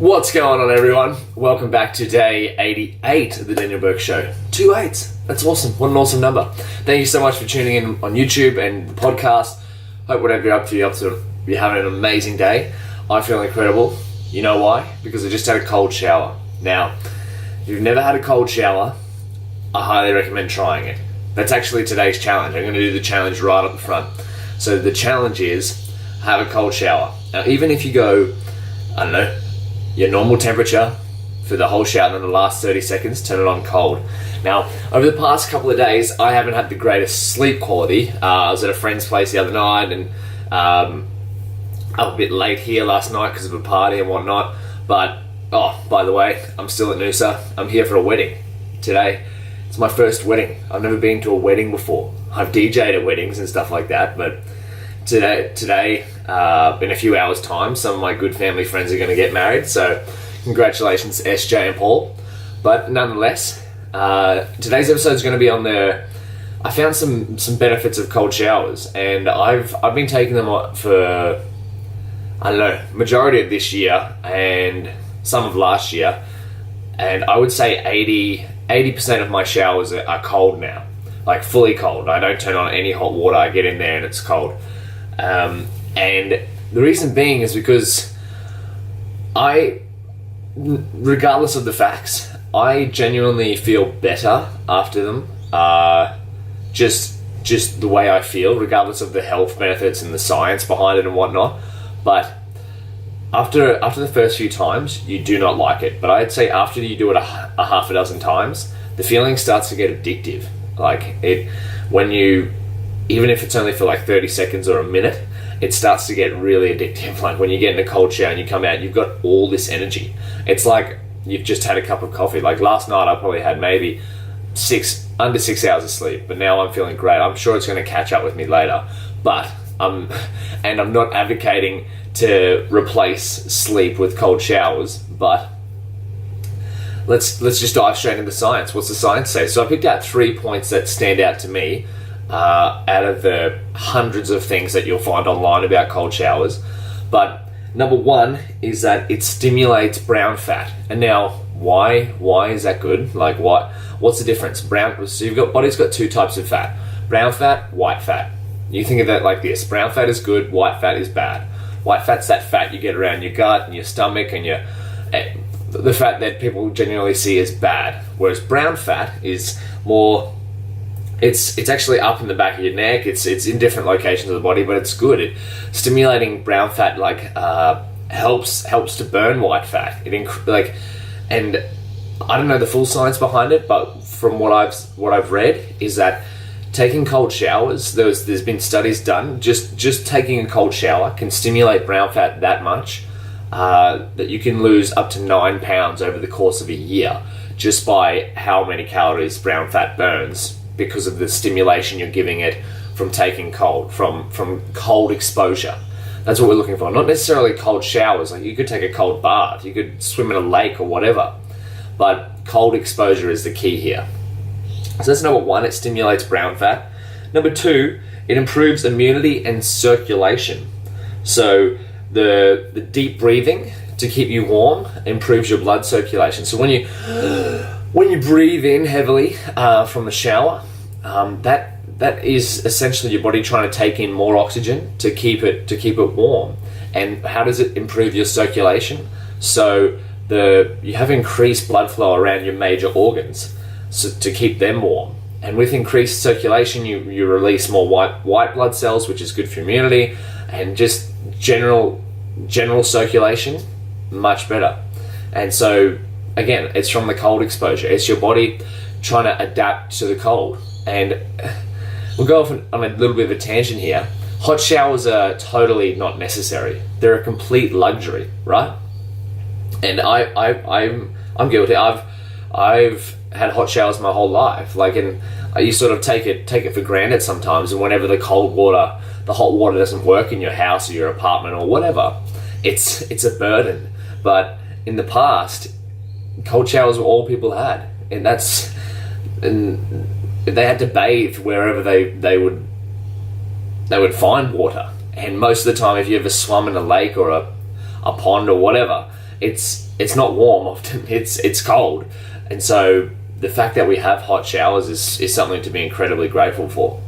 What's going on, everyone? Welcome back to day 88 of the Bourke Show. 2 8s. That's awesome. What an awesome number. Thank you so much for tuning in on YouTube and the podcast. Hope whatever you're up to, you're having an amazing day. I feel incredible. You know why? Because I just had a cold shower. Now, if you've never had a cold shower, I highly recommend trying it. That's actually today's challenge. I'm going to do the challenge right up the front. So the challenge is have a cold shower. Now, even if you go, I don't know, your normal temperature for the whole shower, and then the last 30 seconds, turn it on cold. Now, over the past couple of days, I haven't had the greatest sleep quality. I was at a friend's place the other night, and I was a bit late here last night because of a party and whatnot. But, by the way, I'm still at Noosa. I'm here for a wedding today. It's my first wedding. I've never been to a wedding before. I've DJ'd at weddings and stuff like that, but today, in a few hours' time, some of my good family friends are going to get married. So, congratulations, SJ and Paul. But nonetheless, today's episode is going to be on I found some benefits of cold showers, and I've been taking them for, I don't know, majority of this year and some of last year, and I would say 80% of my showers are cold now, like fully cold. I don't turn on any hot water. I get in there and it's cold. And the reason being is because regardless of the facts, I genuinely feel better after them. Just the way I feel, regardless of the health benefits and the science behind it and whatnot. But after the first few times, you do not like it. But I'd say after you do it a half a dozen times, the feeling starts to get addictive. Like even if it's only for like 30 seconds or a minute, it starts to get really addictive. Like when you get in a cold shower and you come out, you've got all this energy. It's like you've just had a cup of coffee. Like last night, I probably had maybe under 6 hours of sleep, but now I'm feeling great. I'm sure it's going to catch up with me later, but I'm not advocating to replace sleep with cold showers, but let's just dive straight into science. What's the science say? So I picked out 3 points that stand out to me out of the hundreds of things that you'll find online about cold showers. But number one is that it stimulates brown fat. And now, why is that good? Like, what's the difference? So body's got 2 types of fat: brown fat, white fat. You think of that like this: brown fat is good, white fat is bad. White fat's that fat you get around your gut and your stomach and the fat that people generally see as bad. Whereas brown fat is more, it's actually up in the back of your neck. It's in different locations of the body, but it's good. Stimulating brown fat helps to burn white fat. And I don't know the full science behind it, but from what I've read is that taking cold showers, there's been studies done. Just taking a cold shower can stimulate brown fat that much that you can lose up to 9 pounds over the course of a year just by how many calories brown fat burns, because of the stimulation you're giving it from taking cold, from cold exposure. That's what we're looking for. Not necessarily cold showers. Like you could take a cold bath, you could swim in a lake or whatever, but cold exposure is the key here. So that's number one, it stimulates brown fat. Number 2, it improves immunity and circulation. So the deep breathing to keep you warm improves your blood circulation. So when you breathe in heavily from the shower, that is essentially your body trying to take in more oxygen to keep it warm. And how does it improve your circulation? So you have increased blood flow around your major organs, so to keep them warm. And with increased circulation, you release more white blood cells, which is good for immunity, and just general circulation, much better. And so again, it's from the cold exposure. It's your body trying to adapt to the cold. And we'll go off on a little bit of a tangent here. Hot showers are totally not necessary. They're a complete luxury, right? And I'm guilty. I've had hot showers my whole life. And you sort of take it for granted sometimes. And whenever the hot water doesn't work in your house or your apartment or whatever, it's a burden. But in the past, cold showers were all people had, and they had to bathe wherever they would find water. And most of the time, if you ever swum in a lake or a pond or whatever, it's not warm often, it's cold. And so the fact that we have hot showers is something to be incredibly grateful for.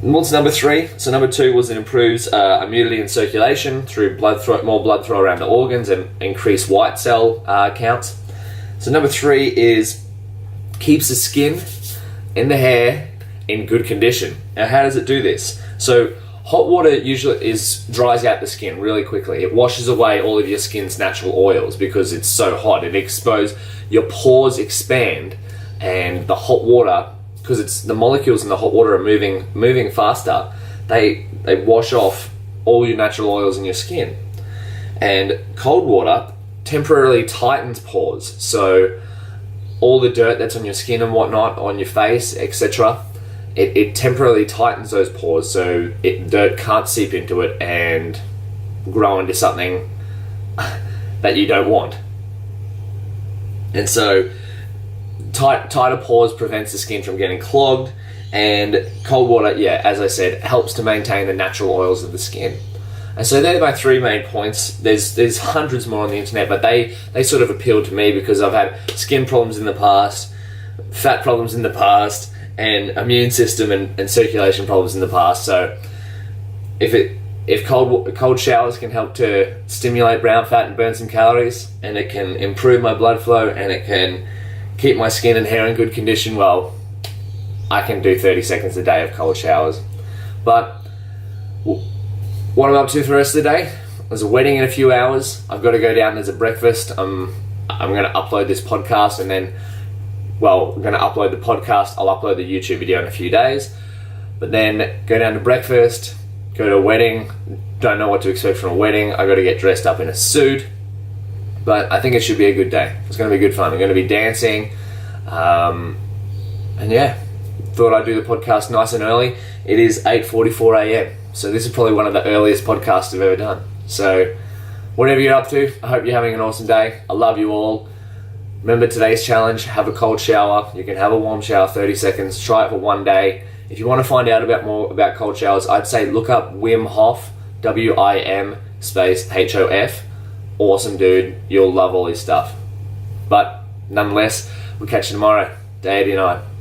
What's number 3? So number 2 was it improves immunity and circulation through more blood flow around the organs and increased white cell counts. So number 3 is keeps the skin and the hair in good condition. Now, how does it do this? So hot water usually dries out the skin really quickly. It washes away all of your skin's natural oils because it's so hot. It exposes, your pores expand, and the hot water, because it's the molecules in the hot water are moving faster, they wash off all your natural oils in your skin. And cold water temporarily tightens pores, so all the dirt that's on your skin and whatnot, on your face, etc., it temporarily tightens those pores, so dirt can't seep into it and grow into something that you don't want. And so tighter pores prevents the skin from getting clogged, and cold water, as I said, helps to maintain the natural oils of the skin. And so they're my 3 main points. There's hundreds more on the internet, but they sort of appeal to me because I've had skin problems in the past, fat problems in the past, and immune system and circulation problems in the past. So if cold showers can help to stimulate brown fat and burn some calories, and it can improve my blood flow, and it can keep my skin and hair in good condition, well, I can do 30 seconds a day of cold showers. But what I'm up to for the rest of the day, there's a wedding in a few hours. I've got to go down, there's a breakfast. I'm going to upload this podcast, and then, I'm going to upload the podcast. I'll upload the YouTube video in a few days. But then go down to breakfast, go to a wedding. Don't know what to expect from a wedding. I've got to get dressed up in a suit. But I think it should be a good day. It's going to be good fun. I'm going to be dancing. And thought I'd do the podcast nice and early. It is 8:44 a.m. So this is probably one of the earliest podcasts I've ever done. So whatever you're up to, I hope you're having an awesome day. I love you all. Remember today's challenge, have a cold shower. You can have a warm shower, 30 seconds. Try it for one day. If you want to find out more about cold showers, I'd say look up Wim Hof, WIM space HOF. Awesome dude. You'll love all his stuff. But nonetheless, we'll catch you tomorrow. Day 89.